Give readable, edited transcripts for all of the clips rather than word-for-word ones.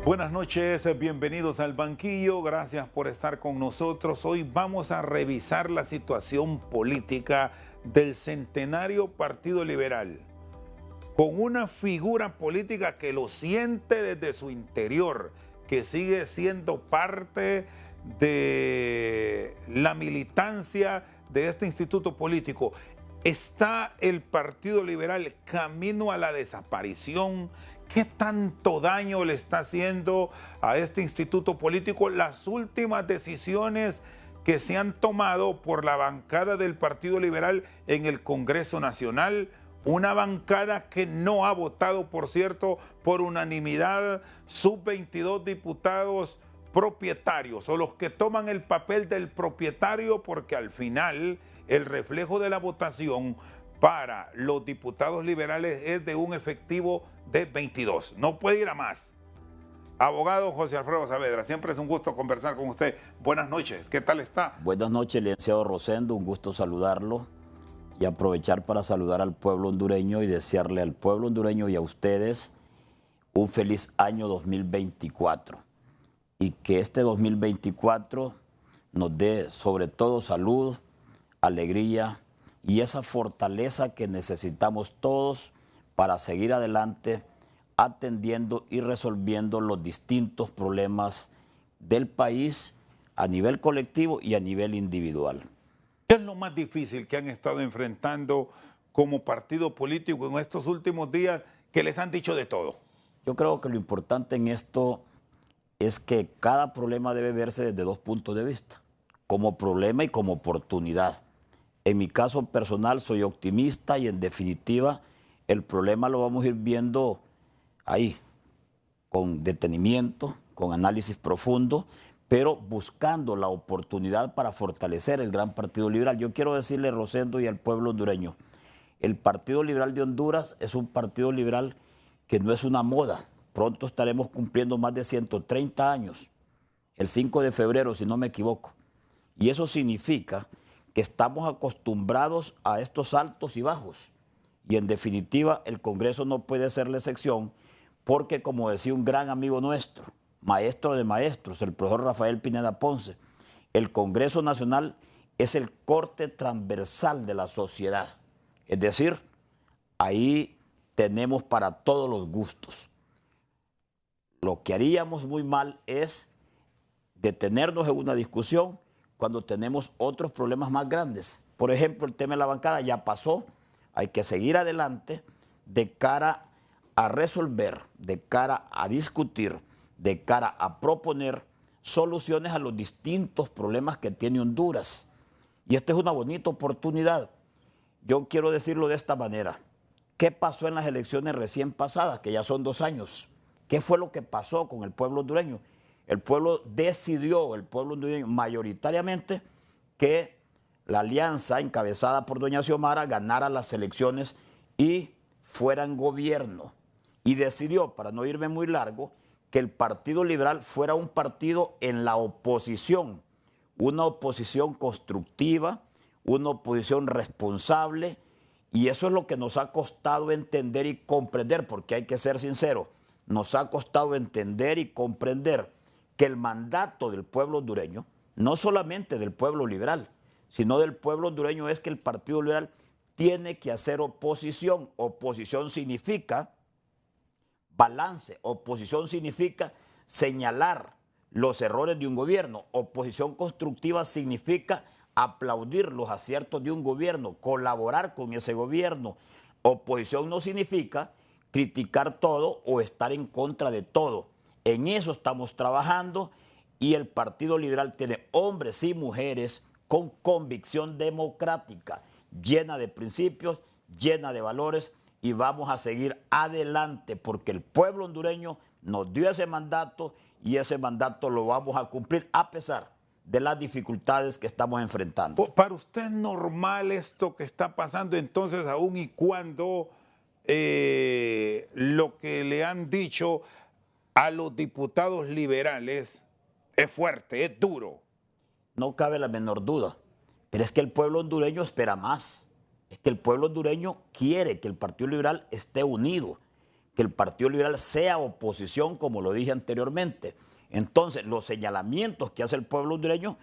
Buenas noches, bienvenidos al banquillo, gracias por estar con nosotros. Hoy vamos a revisar la situación política del centenario Partido Liberal, con una figura política que lo siente desde su interior, que sigue siendo parte de la militancia de este instituto político. ¿Está el Partido Liberal camino a la desaparición? ¿Qué tanto daño le está haciendo a este instituto político las últimas decisiones que se han tomado por la bancada del Partido Liberal en el Congreso Nacional? Una bancada que no ha votado, por cierto, por unanimidad, sus 22 diputados propietarios o los que toman el papel del propietario, porque al final el reflejo de la votación para los diputados liberales es de un efectivo de 22. No puede ir a más. Abogado José Alfredo Saavedra, siempre es un gusto conversar con usted. Buenas noches, ¿qué tal está? Buenas noches, licenciado Rosendo, un gusto saludarlo y aprovechar para saludar al pueblo hondureño y desearle al pueblo hondureño y a ustedes un feliz año 2024 y que este 2024 nos dé sobre todo salud, alegría y esa fortaleza que necesitamos todos para seguir adelante atendiendo y resolviendo los distintos problemas del país a nivel colectivo y a nivel individual. ¿Qué es lo más difícil que han estado enfrentando como partido político en estos últimos días que les han dicho de todo? Yo creo que lo importante en esto es que cada problema debe verse desde dos puntos de vista, como problema y como oportunidad. En mi caso personal soy optimista y en definitiva el problema lo vamos a ir viendo ahí, con detenimiento, con análisis profundo, pero buscando la oportunidad para fortalecer el gran Partido Liberal. Yo quiero decirle, Rosendo, y al pueblo hondureño, el Partido Liberal de Honduras es un partido liberal que no es una moda. Pronto estaremos cumpliendo más de 130 años, el 5 de febrero, si no me equivoco. Y eso significa que estamos acostumbrados a estos altos y bajos. Y en definitiva, el Congreso no puede ser la excepción porque, como decía un gran amigo nuestro, maestro de maestros, el profesor Rafael Pineda Ponce, el Congreso Nacional es el corte transversal de la sociedad. Es decir, ahí tenemos para todos los gustos. Lo que haríamos muy mal es detenernos en una discusión cuando tenemos otros problemas más grandes. Por ejemplo, el tema de la bancada ya pasó, hay que seguir adelante de cara a resolver, de cara a discutir, de cara a proponer soluciones a los distintos problemas que tiene Honduras. Y esta es una bonita oportunidad. Yo quiero decirlo de esta manera. ¿Qué pasó en las elecciones recién pasadas, que ya son 2 años? ¿Qué fue lo que pasó con el pueblo hondureño? El pueblo decidió, el pueblo hondureño mayoritariamente, que la alianza encabezada por doña Xiomara ganara las elecciones y fuera en gobierno. Y decidió, para no irme muy largo, que el Partido Liberal fuera un partido en la oposición, una oposición constructiva, una oposición responsable, y eso es lo que nos ha costado entender y comprender, porque hay que ser sincero, nos ha costado entender y comprender que el mandato del pueblo hondureño, no solamente del pueblo liberal, sino del pueblo hondureño, es que el Partido Liberal tiene que hacer oposición. Oposición significa balance, oposición significa señalar los errores de un gobierno, oposición constructiva significa aplaudir los aciertos de un gobierno, colaborar con ese gobierno. Oposición no significa criticar todo o estar en contra de todo. En eso estamos trabajando y el Partido Liberal tiene hombres y mujeres con convicción democrática, llena de principios, llena de valores, y vamos a seguir adelante porque el pueblo hondureño nos dio ese mandato y ese mandato lo vamos a cumplir a pesar de las dificultades que estamos enfrentando. ¿Para usted es normal esto que está pasando entonces, aún y cuando lo que le han dicho a los diputados liberales es fuerte, es duro? No cabe la menor duda, pero es que el pueblo hondureño espera más. Es que el pueblo hondureño quiere que el Partido Liberal esté unido, que el Partido Liberal sea oposición, como lo dije anteriormente. Entonces, los señalamientos que hace el pueblo hondureño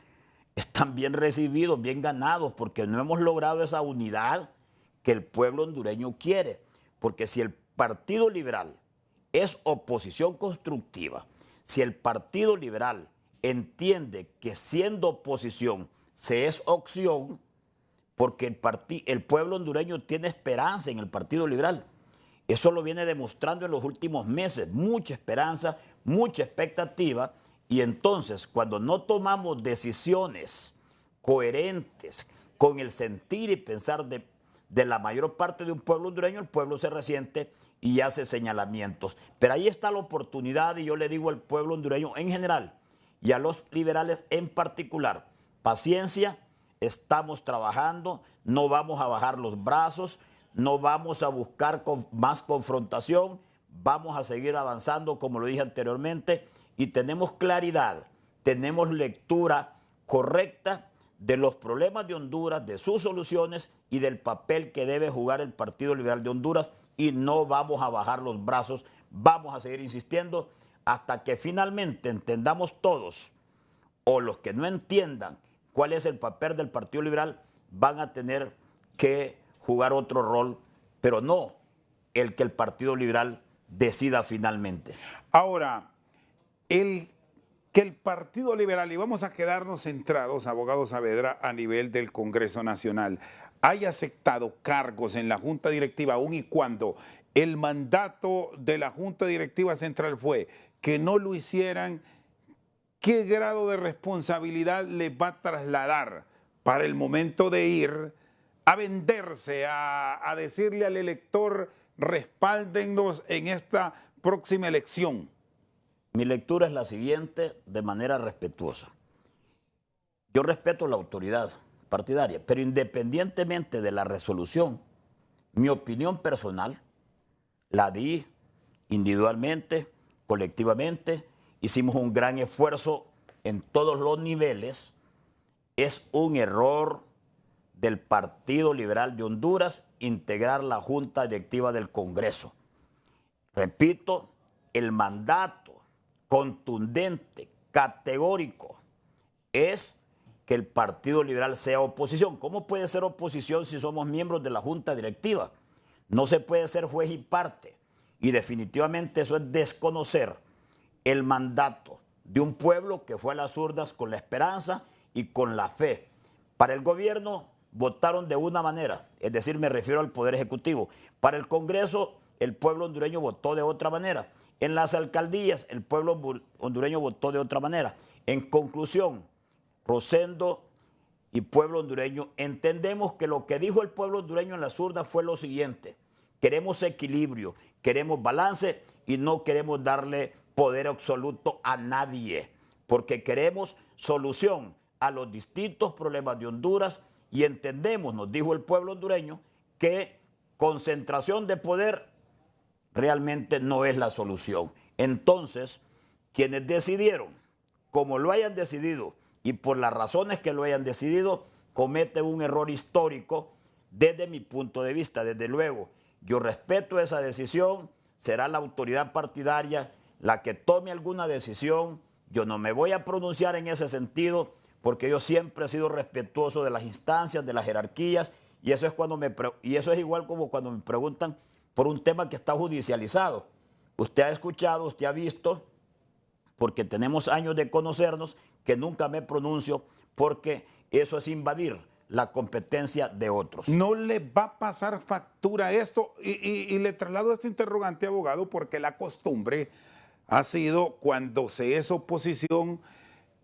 están bien recibidos, bien ganados, porque no hemos logrado esa unidad que el pueblo hondureño quiere. Porque si el Partido Liberal es oposición constructiva, si el Partido Liberal entiende que siendo oposición se es opción, porque el pueblo hondureño tiene esperanza en el Partido Liberal. Eso lo viene demostrando en los últimos meses, mucha esperanza, mucha expectativa, y entonces cuando no tomamos decisiones coherentes con el sentir y pensar de la mayor parte de un pueblo hondureño, el pueblo se resiente y hace señalamientos. Pero ahí está la oportunidad, y yo le digo al pueblo hondureño en general y a los liberales en particular: paciencia, estamos trabajando, no vamos a bajar los brazos, no vamos a buscar más confrontación, vamos a seguir avanzando como lo dije anteriormente, y tenemos claridad, tenemos lectura correcta de los problemas de Honduras, de sus soluciones y del papel que debe jugar el Partido Liberal de Honduras, y no vamos a bajar los brazos, vamos a seguir insistiendo hasta que finalmente entendamos todos, o los que no entiendan cuál es el papel del Partido Liberal, van a tener que jugar otro rol, pero no el que el Partido Liberal decida finalmente. Ahora, que el Partido Liberal, y vamos a quedarnos centrados, abogado Saavedra, a nivel del Congreso Nacional, haya aceptado cargos en la Junta Directiva, aun y cuando el mandato de la Junta Directiva Central fue que no lo hicieran, ¿qué grado de responsabilidad les va a trasladar para el momento de ir a venderse, a decirle al elector, respáldennos en esta próxima elección? Mi lectura es la siguiente, de manera respetuosa. Yo respeto la autoridad partidaria, pero independientemente de la resolución, mi opinión personal la di individualmente, colectivamente, hicimos un gran esfuerzo en todos los niveles. Es un error del Partido Liberal de Honduras integrar la Junta Directiva del Congreso. Repito, el mandato contundente, categórico, es que el Partido Liberal sea oposición. ¿Cómo puede ser oposición si somos miembros de la Junta Directiva? No se puede ser juez y parte. Y definitivamente eso es desconocer el mandato de un pueblo que fue a las urnas con la esperanza y con la fe. Para el gobierno votaron de una manera, es decir, me refiero al Poder Ejecutivo. Para el Congreso, el pueblo hondureño votó de otra manera. En las alcaldías, el pueblo hondureño votó de otra manera. En conclusión, Rosendo y pueblo hondureño, entendemos que lo que dijo el pueblo hondureño en las urnas fue lo siguiente: queremos equilibrio, queremos balance y no queremos darle poder absoluto a nadie, porque queremos solución a los distintos problemas de Honduras, y entendemos, nos dijo el pueblo hondureño, que concentración de poder realmente no es la solución. Entonces, quienes decidieron, como lo hayan decidido y por las razones que lo hayan decidido, cometen un error histórico desde mi punto de vista. Desde luego, yo respeto esa decisión, será la autoridad partidaria la que tome alguna decisión. Yo no me voy a pronunciar en ese sentido, porque yo siempre he sido respetuoso de las instancias, de las jerarquías, y eso es igual como cuando me preguntan por un tema que está judicializado. Usted ha escuchado, usted ha visto, porque tenemos años de conocernos, que nunca me pronuncio, porque eso es invadir la competencia de otros. ¿No le va a pasar factura esto? Y le traslado este interrogante, abogado, porque la costumbre ha sido, cuando se es oposición,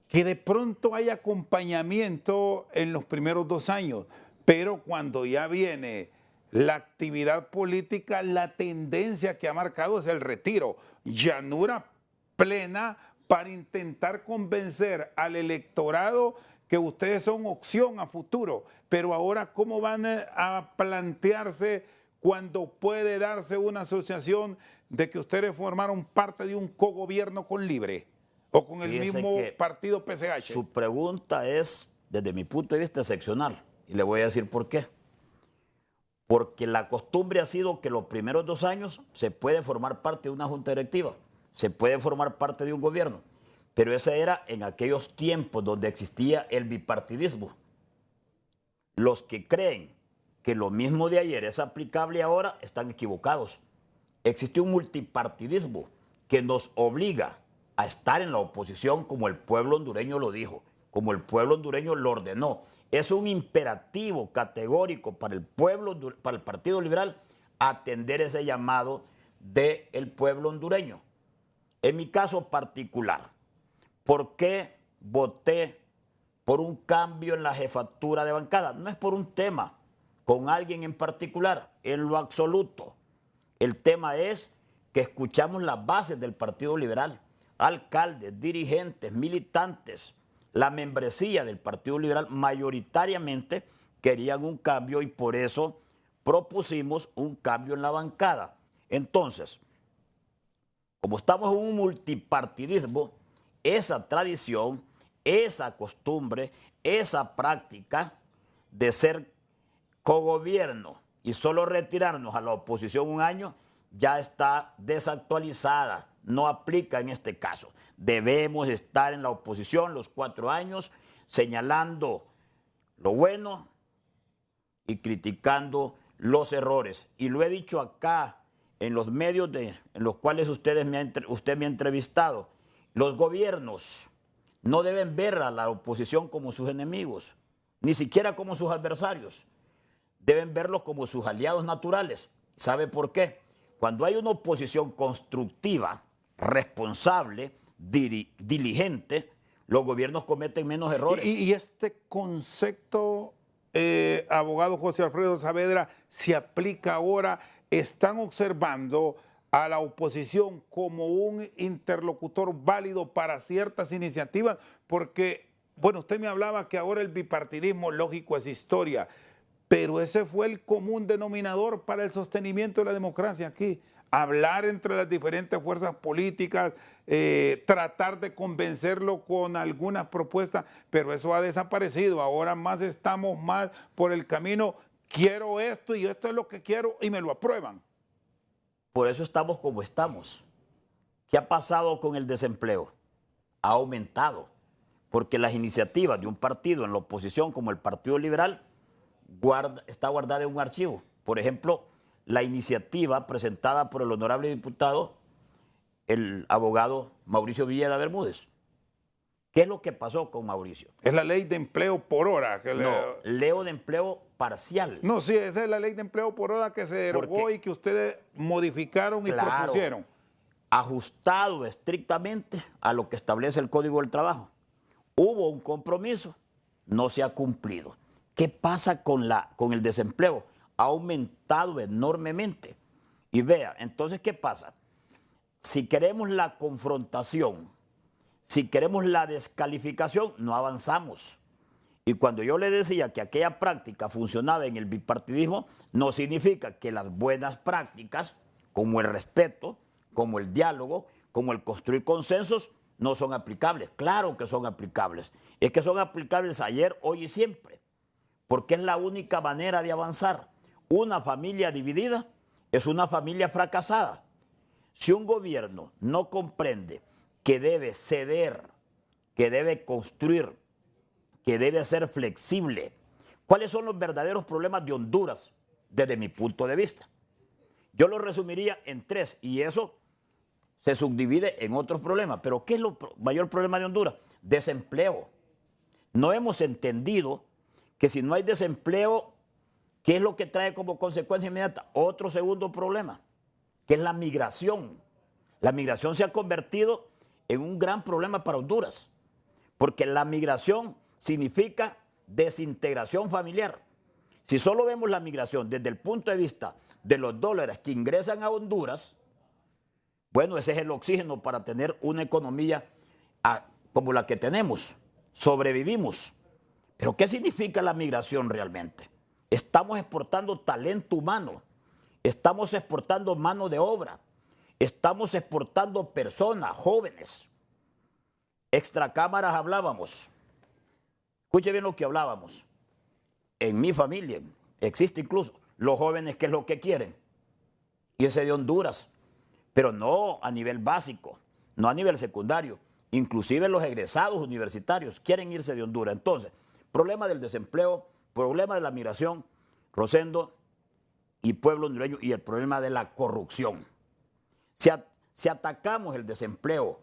que de pronto hay acompañamiento en los primeros 2 años, pero cuando ya viene la actividad política, la tendencia que ha marcado es el retiro. Llanura plena para intentar convencer al electorado que ustedes son opción a futuro. Pero ahora, ¿cómo van a plantearse cuando puede darse una asociación de que ustedes formaron parte de un cogobierno con Libre o con el mismo partido PCH? Su pregunta es, desde mi punto de vista, excepcional. Y le voy a decir por qué. porque la costumbre ha sido que los primeros 2 años se puede formar parte de una junta directiva, se puede formar parte de un gobierno, pero ese era en aquellos tiempos donde existía el bipartidismo. Los que creen que lo mismo de ayer es aplicable ahora están equivocados. Existe un multipartidismo que nos obliga a estar en la oposición como el pueblo hondureño lo dijo, como el pueblo hondureño lo ordenó. Es un imperativo categórico para el pueblo, para el Partido Liberal, atender ese llamado del pueblo hondureño. En mi caso particular, ¿por qué voté por un cambio en la jefatura de bancada? No es por un tema con alguien en particular, en lo absoluto. El tema es que escuchamos las bases del Partido Liberal, alcaldes, dirigentes, militantes, la membresía del Partido Liberal mayoritariamente querían un cambio y por eso propusimos un cambio en la bancada. Entonces, como estamos en un multipartidismo, esa tradición, esa costumbre, esa práctica de ser cogobierno y solo retirarnos a la oposición un año ya está desactualizada, no aplica en este caso. Debemos estar en la oposición los 4 años señalando lo bueno y criticando los errores. Y lo he dicho acá en los medios en los cuales usted me ha entrevistado. Los gobiernos no deben ver a la oposición como sus enemigos, ni siquiera como sus adversarios. Deben verlos como sus aliados naturales. ¿Sabe por qué? Cuando hay una oposición constructiva, responsable, diligente, los gobiernos cometen menos errores. Y este concepto, abogado José Alfredo Saavedra, se aplica ahora. ¿Están observando a la oposición como un interlocutor válido para ciertas iniciativas? Porque, bueno, usted me hablaba que ahora el bipartidismo lógico es historia, pero ese fue el común denominador para el sostenimiento de la democracia aquí. Hablar entre las diferentes fuerzas políticas, tratar de convencerlo con algunas propuestas, pero eso ha desaparecido. Ahora más estamos más por el camino, quiero esto y esto es lo que quiero y me lo aprueban. Por eso estamos como estamos. ¿Qué ha pasado con el desempleo? Ha aumentado, porque las iniciativas de un partido en la oposición como el Partido Liberal está guardada en un archivo. Por ejemplo, la iniciativa presentada por el honorable diputado, el abogado Mauricio Villeda Bermúdez. ¿Qué es lo que pasó con Mauricio? Es la ley de empleo por hora. Leo de empleo parcial. No, sí, esa es la ley de empleo por hora que se derogó y que ustedes modificaron y propusieron. Ajustado estrictamente a lo que establece el Código del Trabajo. Hubo un compromiso, no se ha cumplido. ¿Qué pasa con el desempleo? Ha aumentado enormemente. Y vea, entonces, ¿qué pasa? Si queremos la confrontación, si queremos la descalificación, no avanzamos. Y cuando yo le decía que aquella práctica funcionaba en el bipartidismo, no significa que las buenas prácticas, como el respeto, como el diálogo, como el construir consensos, no son aplicables. Claro que son aplicables. Es que son aplicables ayer, hoy y siempre. Porque es la única manera de avanzar. Una familia dividida es una familia fracasada. Si un gobierno no comprende que debe ceder, que debe construir, que debe ser flexible, ¿cuáles son los verdaderos problemas de Honduras desde mi punto de vista? Yo lo resumiría en 3 y eso se subdivide en otros problemas. Pero ¿qué es el mayor problema de Honduras? Desempleo. No hemos entendido que si no hay desempleo, ¿qué es lo que trae como consecuencia inmediata? Otro segundo problema, que es la migración. La migración se ha convertido en un gran problema para Honduras, porque la migración significa desintegración familiar. Si solo vemos la migración desde el punto de vista de los dólares que ingresan a Honduras, bueno, ese es el oxígeno para tener una economía como la que tenemos. Sobrevivimos. Pero ¿qué significa la migración realmente? Estamos exportando talento humano, estamos exportando mano de obra, estamos exportando personas, jóvenes. Extracámaras hablábamos. Escuche bien lo que hablábamos. En mi familia existe incluso los jóvenes qué es lo que quieren. Irse de Honduras, pero no a nivel básico, no a nivel secundario. Inclusive los egresados universitarios quieren irse de Honduras. Entonces, problema del desempleo, problema de la migración, Rosendo y pueblo hondureño, y el problema de la corrupción. Si atacamos el desempleo,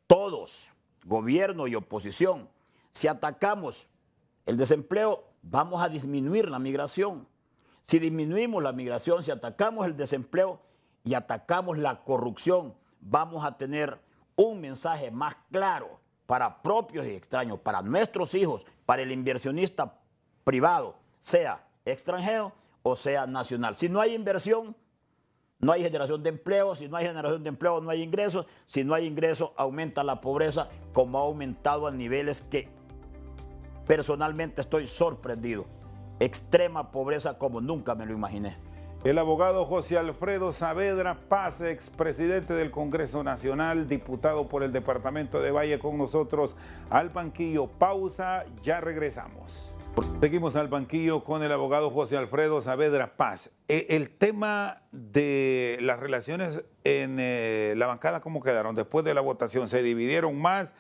todos, gobierno y oposición, si atacamos el desempleo, vamos a disminuir la migración. Si disminuimos la migración, si atacamos el desempleo y atacamos la corrupción, vamos a tener un mensaje más claro para propios y extraños, para nuestros hijos, para el inversionista privado, sea extranjero o sea nacional. Si no hay inversión, no hay generación de empleo. Si no hay generación de empleo, no hay ingresos. Si no hay ingresos, aumenta la pobreza, como ha aumentado a niveles que personalmente estoy sorprendido. Extrema pobreza como nunca me lo imaginé. El abogado José Alfredo Saavedra Paz, expresidente del Congreso Nacional, diputado por el departamento de Valle, con nosotros al banquillo. Pausa, ya regresamos. Seguimos al banquillo con el abogado José Alfredo Saavedra Paz. El tema de las relaciones en la bancada, ¿cómo quedaron? Después de la votación, ¿se dividieron más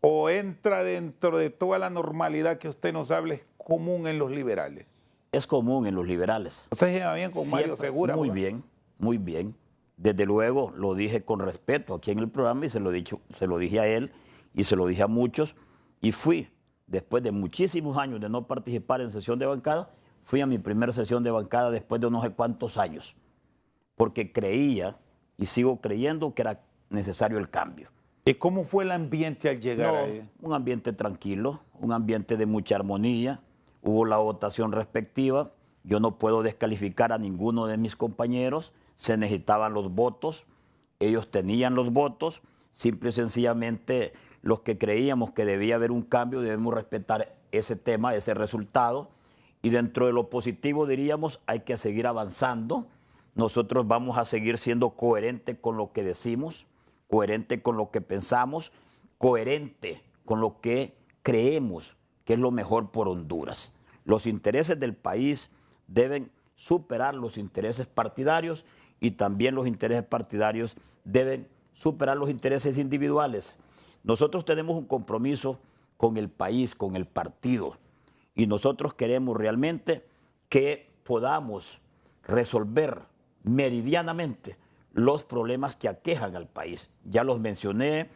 o entra dentro de toda la normalidad que usted nos habla, es común en los liberales? Es común en los liberales. ¿Usted se lleva bien con Mario Segura? Muy bien, muy bien. Desde luego lo dije con respeto aquí en el programa y se lo dije a él y se lo dije a muchos. Y fui, después de muchísimos años de no participar en sesión de bancada, fui a mi primera sesión de bancada después de no sé cuántos años, porque creía y sigo creyendo que era necesario el cambio. ¿Y cómo fue el ambiente al llegar ahí? Un ambiente tranquilo, un ambiente de mucha armonía. Hubo la votación respectiva. Yo no puedo descalificar a ninguno de mis compañeros. Se necesitaban los votos. Ellos tenían los votos. Simple y sencillamente los que creíamos que debía haber un cambio debemos respetar ese tema, ese resultado. Y dentro de lo positivo diríamos hay que seguir avanzando. Nosotros vamos a seguir siendo coherentes con lo que decimos, coherente con lo que pensamos, coherente con lo que creemos que es lo mejor por Honduras. Los intereses del país deben superar los intereses partidarios y también los intereses partidarios deben superar los intereses individuales. Nosotros tenemos un compromiso con el país, con el partido, y nosotros queremos realmente que podamos resolver meridianamente los problemas que aquejan al país. Ya los mencioné,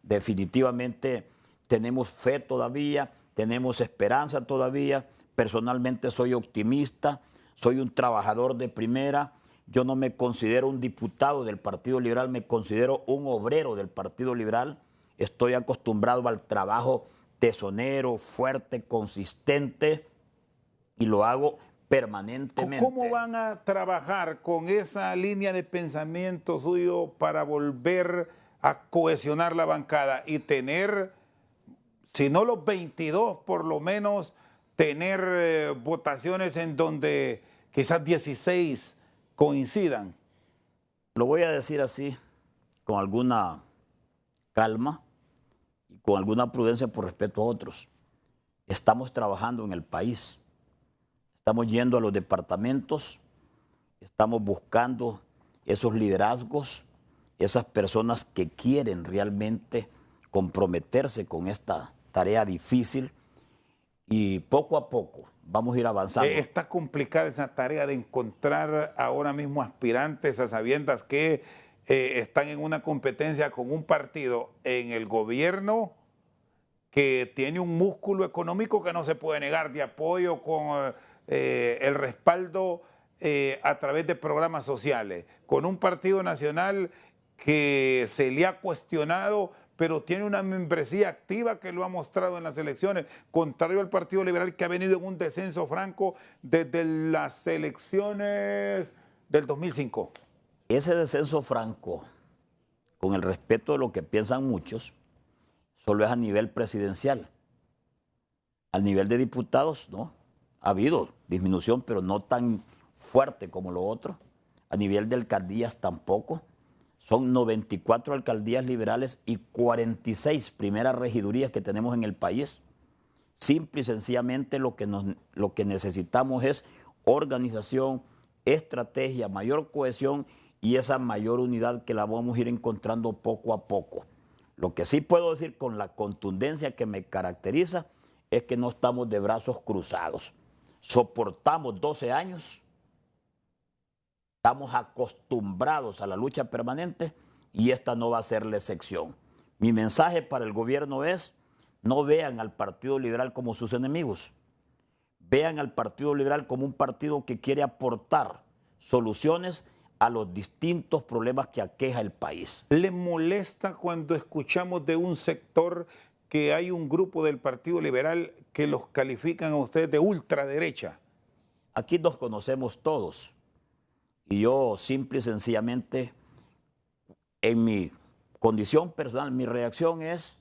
definitivamente tenemos fe todavía, tenemos esperanza todavía. Personalmente soy optimista, soy un trabajador de primera. Yo no me considero un diputado del Partido Liberal, me considero un obrero del Partido Liberal. Estoy acostumbrado al trabajo tesonero, fuerte, consistente, y lo hago permanentemente. ¿Cómo van a trabajar con esa línea de pensamiento suyo para volver a cohesionar la bancada y tener, si no los 22, por lo menos tener votaciones en donde quizás 16 coincidan? Lo voy a decir así, con alguna calma y con alguna prudencia por respeto a otros. Estamos trabajando en el país. Estamos yendo a los departamentos, estamos buscando esos liderazgos, esas personas que quieren realmente comprometerse con esta tarea difícil, y poco a poco vamos a ir avanzando. Está complicada esa tarea de encontrar ahora mismo aspirantes a sabiendas que están en una competencia con un partido en el gobierno que tiene un músculo económico que no se puede negar, de apoyo con el respaldo a través de programas sociales, con un partido nacional que se le ha cuestionado, pero tiene una membresía activa que lo ha mostrado en las elecciones, contrario al Partido Liberal, que ha venido en un descenso franco desde las elecciones del 2005. Ese descenso franco, con el respeto de lo que piensan muchos, solo es a nivel presidencial. Al nivel de diputados, no. Ha habido disminución, pero no tan fuerte como lo otro. A nivel de alcaldías tampoco. Son 94 alcaldías liberales y 46 primeras regidurías que tenemos en el país. Simple y sencillamente lo que necesitamos es organización, estrategia, mayor cohesión y esa mayor unidad que la vamos a ir encontrando poco a poco. Lo que sí puedo decir con la contundencia que me caracteriza es que no estamos de brazos cruzados. Soportamos 12 años, estamos acostumbrados a la lucha permanente y esta no va a ser la excepción. Mi mensaje para el gobierno es: no vean al Partido Liberal como sus enemigos. Vean al Partido Liberal como un partido que quiere aportar soluciones a los distintos problemas que aqueja el país. ¿Le molesta cuando escuchamos de un sector que hay un grupo del Partido Liberal que los califican a ustedes de ultraderecha? Aquí nos conocemos todos y yo simple y sencillamente, en mi condición personal, mi reacción es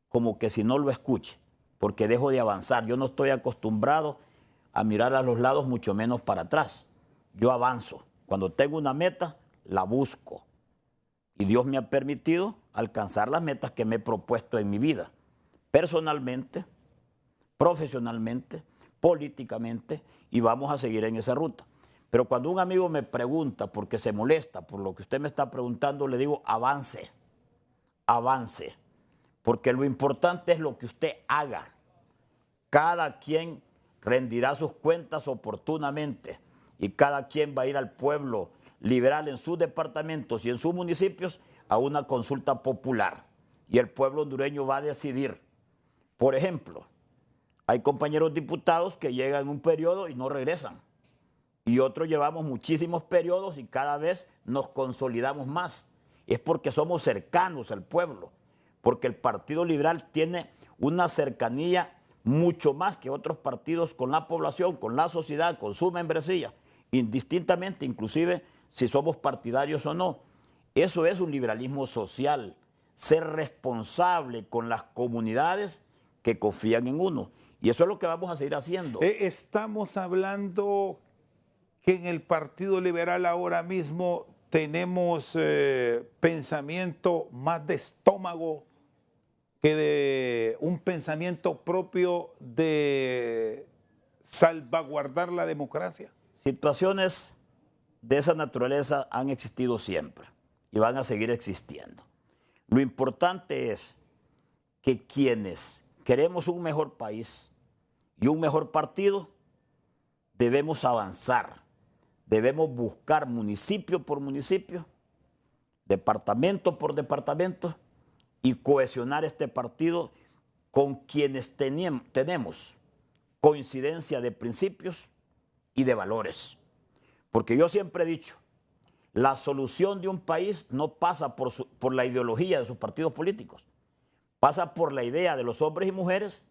como que si no lo escuche, porque dejo de avanzar. Yo no estoy acostumbrado a mirar a los lados, mucho menos para atrás. Yo avanzo. Cuando tengo una meta, la busco. Y Dios me ha permitido alcanzar las metas que me he propuesto en mi vida. Personalmente, profesionalmente, políticamente, y vamos a seguir en esa ruta. Pero cuando un amigo me pregunta, porque se molesta por lo que usted me está preguntando, le digo: avance, avance. Porque lo importante es lo que usted haga. Cada quien rendirá sus cuentas oportunamente y cada quien va a ir al pueblo liberal en sus departamentos y en sus municipios a una consulta popular. Y el pueblo hondureño va a decidir. Por ejemplo, hay compañeros diputados que llegan un periodo y no regresan. Y otros llevamos muchísimos periodos y cada vez nos consolidamos más. Es porque somos cercanos al pueblo. Porque el Partido Liberal tiene una cercanía mucho más que otros partidos con la población, con la sociedad, con su membresía, indistintamente, inclusive si somos partidarios o no. Eso es un liberalismo social, ser responsable con las comunidades que confían en uno. Y eso es lo que vamos a seguir haciendo. Estamos hablando que en el Partido Liberal ahora mismo tenemos pensamiento más de estómago que de un pensamiento propio de salvaguardar la democracia. Situaciones de esa naturaleza han existido siempre y van a seguir existiendo. Lo importante es que quienes queremos un mejor país y un mejor partido, debemos avanzar, debemos buscar municipio por municipio, departamento por departamento, y cohesionar este partido con quienes tenemos coincidencia de principios y de valores. Porque yo siempre he dicho, la solución de un país no pasa por la ideología de sus partidos políticos, pasa por la idea de los hombres y mujeres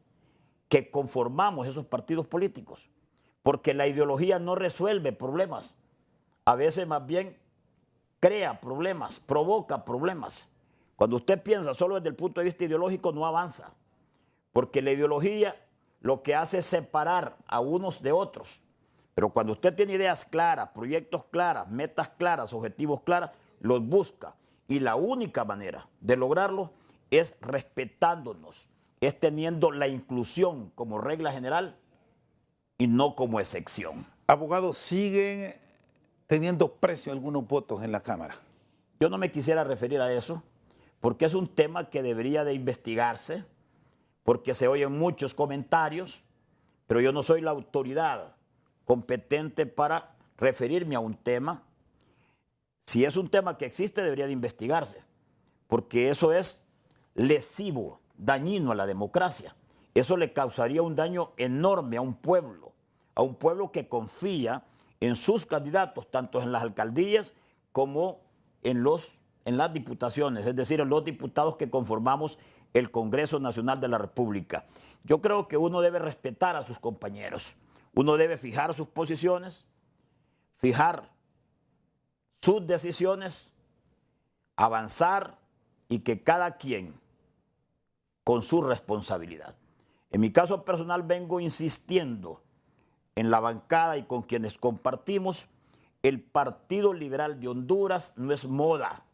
que conformamos esos partidos políticos. Porque la ideología no resuelve problemas, a veces más bien crea problemas, provoca problemas. Cuando usted piensa solo desde el punto de vista ideológico, no avanza, porque la ideología lo que hace es separar a unos de otros. Pero cuando usted tiene ideas claras, proyectos claras, metas claras, objetivos claros, los busca. Y la única manera de lograrlo es respetándonos, es teniendo la inclusión como regla general y no como excepción. Abogados, siguen teniendo precio algunos votos en la Cámara. Yo no me quisiera referir a eso, porque es un tema que debería de investigarse, porque se oyen muchos comentarios, pero yo no soy la autoridad competente para referirme a un tema. Si es un tema que existe, debería de investigarse, porque eso es lesivo, dañino a la democracia. Eso le causaría un daño enorme a un pueblo que confía en sus candidatos, tanto en las alcaldías como en las diputaciones, es decir, en los diputados que conformamos el Congreso Nacional de la República. Yo creo que uno debe respetar a sus compañeros, uno debe fijar sus posiciones, fijar sus decisiones, avanzar y que cada quien con su responsabilidad. En mi caso personal vengo insistiendo en la bancada y con quienes compartimos, el Partido Liberal de Honduras no es moda,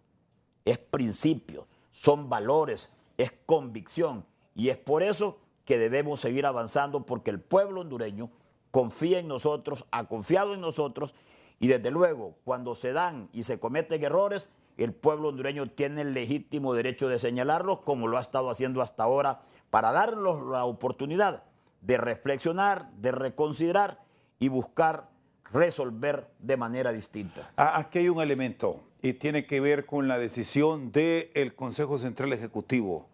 es principio, son valores, es convicción y es por eso que debemos seguir avanzando porque el pueblo hondureño confía en nosotros, ha confiado en nosotros y desde luego cuando se dan y se cometen errores, el pueblo hondureño tiene el legítimo derecho de señalarlos como lo ha estado haciendo hasta ahora para darnos la oportunidad de reflexionar, de reconsiderar y buscar resolver de manera distinta. Aquí hay un elemento y tiene que ver con la decisión del Consejo Central Ejecutivo.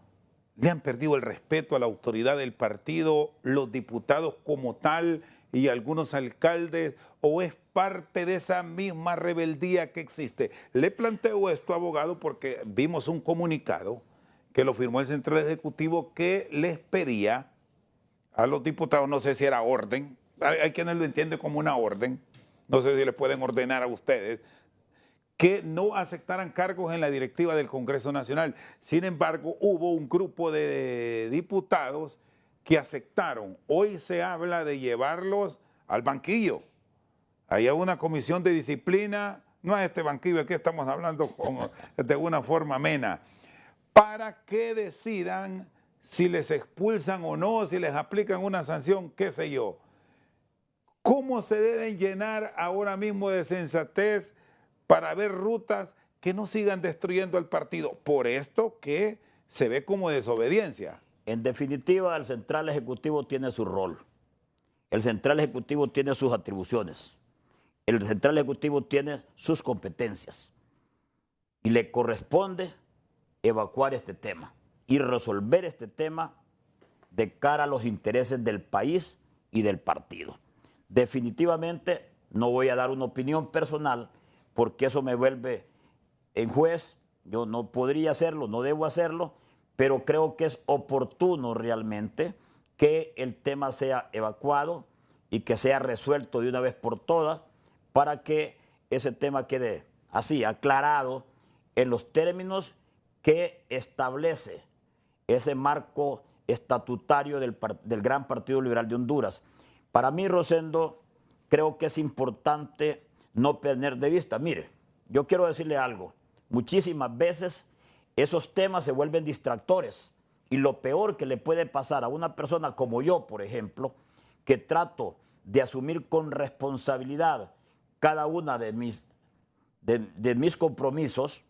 ¿Le han perdido el respeto a la autoridad del partido, los diputados como tal y algunos alcaldes, o es parte de esa misma rebeldía que existe? Le planteo esto, abogado, porque vimos un comunicado que lo firmó el Central Ejecutivo que les pedía a los diputados, no sé si era orden, hay quienes lo entienden como una orden, no sé si les pueden ordenar a ustedes, que no aceptaran cargos en la directiva del Congreso Nacional. Sin embargo, hubo un grupo de diputados que aceptaron. Hoy se habla de llevarlos al banquillo. Hay una comisión de disciplina, no es este banquillo, aquí estamos hablando de una forma amena, para que decidan si les expulsan o no, si les aplican una sanción, qué sé yo. ¿Cómo se deben llenar ahora mismo de sensatez para ver rutas que no sigan destruyendo el partido? Por esto que se ve como desobediencia. En definitiva, el Central Ejecutivo tiene su rol. El Central Ejecutivo tiene sus atribuciones. El Central Ejecutivo tiene sus competencias. Y le corresponde evacuar este tema y resolver este tema de cara a los intereses del país y del partido. Definitivamente no voy a dar una opinión personal porque eso me vuelve en juez. Yo no podría hacerlo, no debo hacerlo, pero creo que es oportuno realmente que el tema sea evacuado y que sea resuelto de una vez por todas para que ese tema quede así, aclarado en los términos que establece ese marco estatutario del Gran Partido Liberal de Honduras. Para mí, Rosendo, creo que es importante no perder de vista. Mire, yo quiero decirle algo. Muchísimas veces esos temas se vuelven distractores y lo peor que le puede pasar a una persona como yo, por ejemplo, que trato de asumir con responsabilidad cada una de mis compromisos,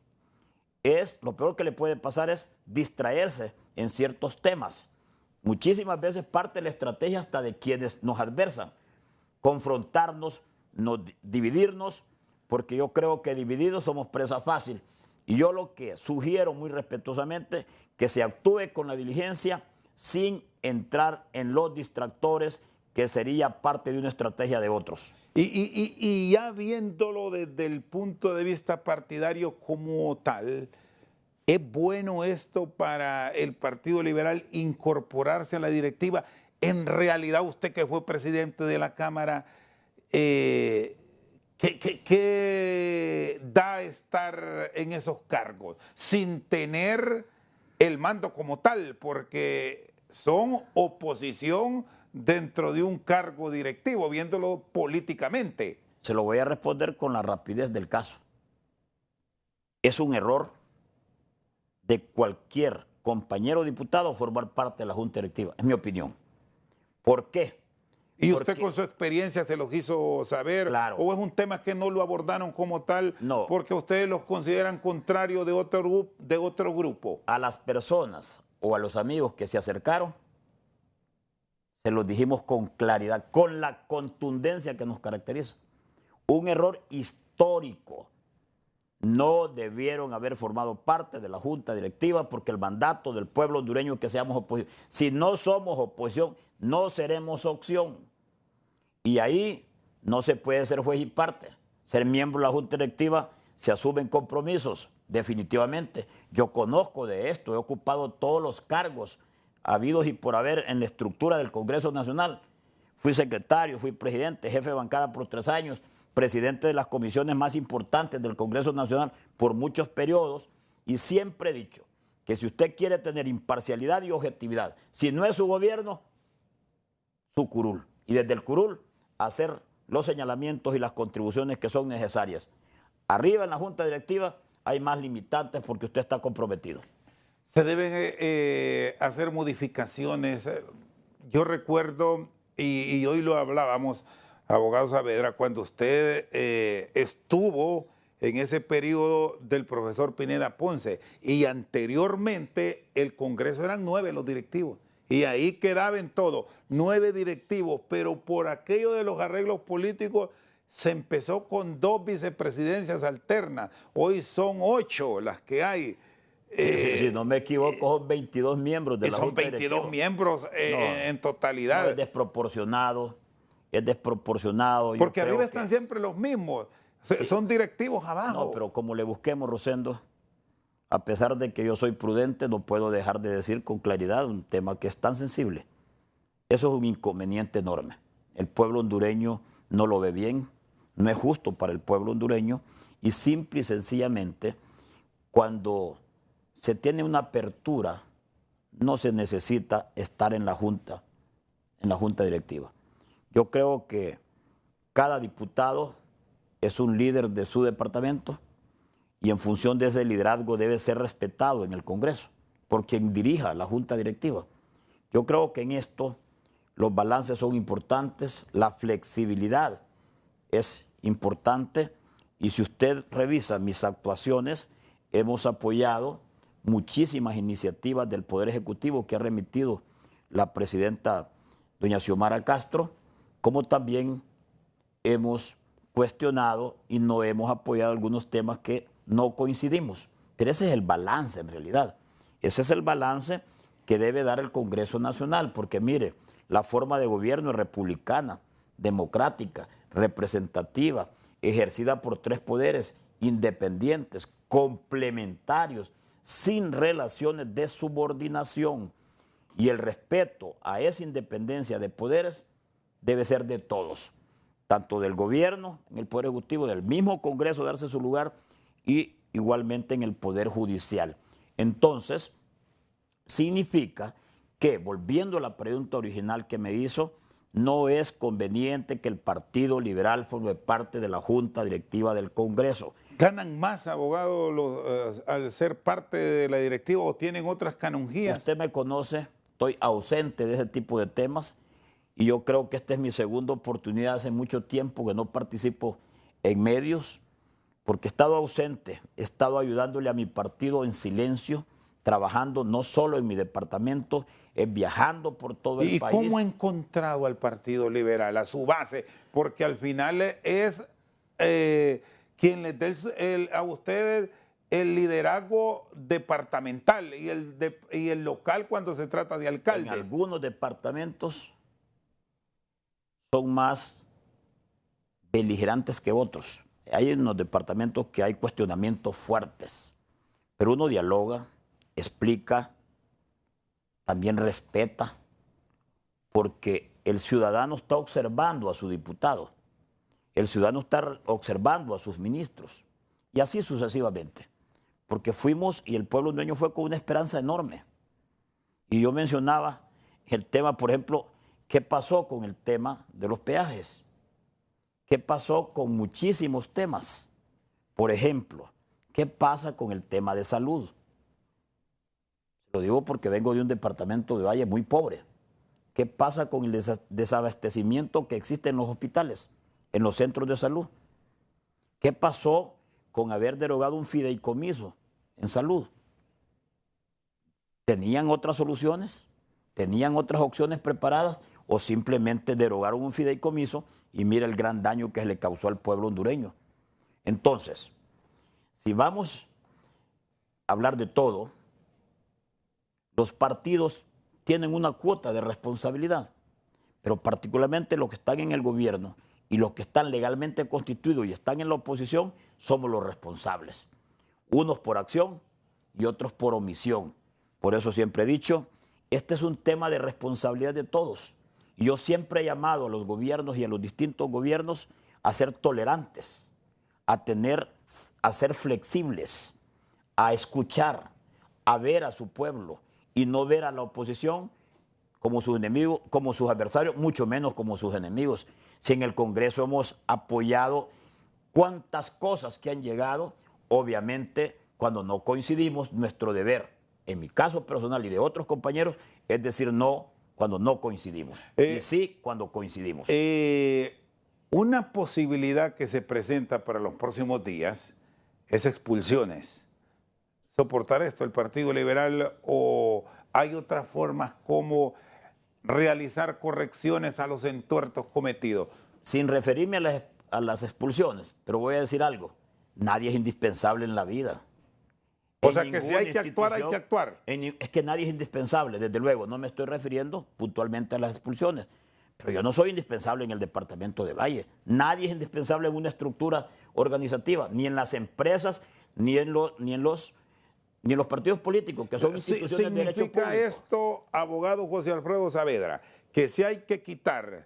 lo peor que le puede pasar es distraerse en ciertos temas. Muchísimas veces parte de la estrategia hasta de quienes nos adversan, confrontarnos, dividirnos, porque yo creo que divididos somos presa fácil. Y yo lo que sugiero muy respetuosamente, que se actúe con la diligencia sin entrar en los distractores, que sería parte de una estrategia de otros. Y ya viéndolo desde el punto de vista partidario como tal, ¿es bueno esto para el Partido Liberal incorporarse a la directiva? En realidad, usted que fue presidente de la Cámara, ¿qué da estar en esos cargos sin tener el mando como tal? Porque son oposición dentro de un cargo directivo, viéndolo políticamente. Se lo voy a responder con la rapidez del caso. Es un error de cualquier compañero diputado formar parte de la Junta Directiva, es mi opinión. ¿Por qué? ¿Y usted con su experiencia se lo quiso saber? Claro. ¿O es un tema que no lo abordaron como tal? No. Porque ustedes los consideran contrario de otro grupo. A las personas o a los amigos que se acercaron, se los dijimos con claridad, con la contundencia que nos caracteriza. Un error histórico. No debieron haber formado parte de la Junta Directiva porque el mandato del pueblo hondureño es que seamos oposición. Si no somos oposición, no seremos opción. Y ahí no se puede ser juez y parte. Ser miembro de la Junta Directiva se asumen compromisos, definitivamente. Yo conozco de esto, he ocupado todos los cargos habidos y por haber en la estructura del Congreso Nacional. Fui secretario, fui presidente, jefe de bancada por 3 años, presidente de las comisiones más importantes del Congreso Nacional por muchos periodos, y siempre he dicho que si usted quiere tener imparcialidad y objetividad, si no es su gobierno, su curul. Y desde el curul hacer los señalamientos y las contribuciones que son necesarias. Arriba en la Junta Directiva hay más limitantes porque usted está comprometido. Se deben hacer modificaciones. Yo recuerdo y hoy lo hablábamos, abogado Saavedra, cuando usted estuvo en ese periodo del profesor Pineda Ponce, y anteriormente el Congreso eran 9 los directivos, y ahí quedaban todos, 9 directivos, pero por aquello de los arreglos políticos se empezó con 2 vicepresidencias alternas, hoy son 8 las que hay. Si no me equivoco, son 22 miembros de la Junta Directiva. Son 22 miembros en totalidad. No, es desproporcionado, es desproporcionado. Porque arriba están siempre los mismos, son directivos abajo. No, pero como le busquemos, Rosendo, a pesar de que yo soy prudente, no puedo dejar de decir con claridad un tema que es tan sensible. Eso es un inconveniente enorme. El pueblo hondureño no lo ve bien, no es justo para el pueblo hondureño, y simple y sencillamente, cuando se tiene una apertura, no se necesita estar en la junta directiva. Yo creo que cada diputado es un líder de su departamento y en función de ese liderazgo debe ser respetado en el Congreso por quien dirija la junta directiva. Yo creo que en esto los balances son importantes, la flexibilidad es importante, y si usted revisa mis actuaciones, hemos apoyado muchísimas iniciativas del Poder Ejecutivo que ha remitido la presidenta doña Xiomara Castro, como también hemos cuestionado y no hemos apoyado algunos temas que no coincidimos. Pero ese es el balance en realidad. Ese es el balance que debe dar el Congreso Nacional, porque mire, la forma de gobierno es republicana, democrática, representativa, ejercida por 3 poderes independientes, complementarios, sin relaciones de subordinación. Y el respeto a esa independencia de poderes debe ser de todos, tanto del gobierno, en el Poder Ejecutivo, del mismo Congreso, darse su lugar, y igualmente en el Poder Judicial. Entonces, significa que, volviendo a la pregunta original que me hizo, no es conveniente que el Partido Liberal forme parte de la Junta Directiva del Congreso. ¿Ganan más, abogado, al ser parte de la directiva, o tienen otras canonjías? Usted me conoce, estoy ausente de ese tipo de temas, y yo creo que esta es mi segunda oportunidad. Hace mucho tiempo que no participo en medios, porque he estado ausente, he estado ayudándole a mi partido en silencio, trabajando no solo en mi departamento, viajando por todo el país. ¿Y cómo ha encontrado al Partido Liberal, a su base? Porque al final es quien les dé a ustedes el liderazgo departamental y el local cuando se trata de alcaldes. En algunos departamentos son más beligerantes que otros. Hay unos departamentos que hay cuestionamientos fuertes, pero uno dialoga, explica, también respeta, porque el ciudadano está observando a su diputado, el ciudadano está observando a sus ministros, y así sucesivamente, porque fuimos, y el pueblo hondureño fue con una esperanza enorme. Y yo mencionaba el tema, por ejemplo, ¿qué pasó con el tema de los peajes? ¿Qué pasó con muchísimos temas? Por ejemplo, ¿qué pasa con el tema de salud? Lo digo porque vengo de un departamento de Valle muy pobre. ¿Qué pasa con el desabastecimiento que existe en los hospitales, en los centros de salud? ¿Qué pasó con haber derogado un fideicomiso en salud? ¿Tenían otras soluciones? ¿Tenían otras opciones preparadas? ¿O simplemente derogaron un fideicomiso y mira el gran daño que le causó al pueblo hondureño? Entonces, si vamos a hablar de todo, los partidos tienen una cuota de responsabilidad, pero particularmente los que están en el gobierno y los que están legalmente constituidos y están en la oposición, somos los responsables. Unos por acción y otros por omisión. Por eso siempre he dicho, este es un tema de responsabilidad de todos. Y yo siempre he llamado a los gobiernos y a los distintos gobiernos a ser tolerantes, a ser flexibles, a escuchar, a ver a su pueblo y no ver a la oposición como sus enemigos, como sus adversarios, mucho menos como sus enemigos. Si en el Congreso hemos apoyado cuantas cosas que han llegado, obviamente cuando no coincidimos, nuestro deber, en mi caso personal y de otros compañeros, es decir no cuando no coincidimos. Y sí cuando coincidimos. Una posibilidad que se presenta para los próximos días es expulsiones. ¿Soportar esto el Partido Liberal o hay otras formas como realizar correcciones a los entuertos cometidos? Sin referirme a las expulsiones, pero voy a decir algo. Nadie es indispensable en la vida. O sea que si hay que actuar, hay que actuar. Es que nadie es indispensable, desde luego. No me estoy refiriendo puntualmente a las expulsiones. Pero yo no soy indispensable en el departamento de Valle. Nadie es indispensable en una estructura organizativa, ni en las empresas, ni en los partidos políticos, que son instituciones de derecho público. ¿Significa esto, abogado José Alfredo Saavedra, que si hay que quitar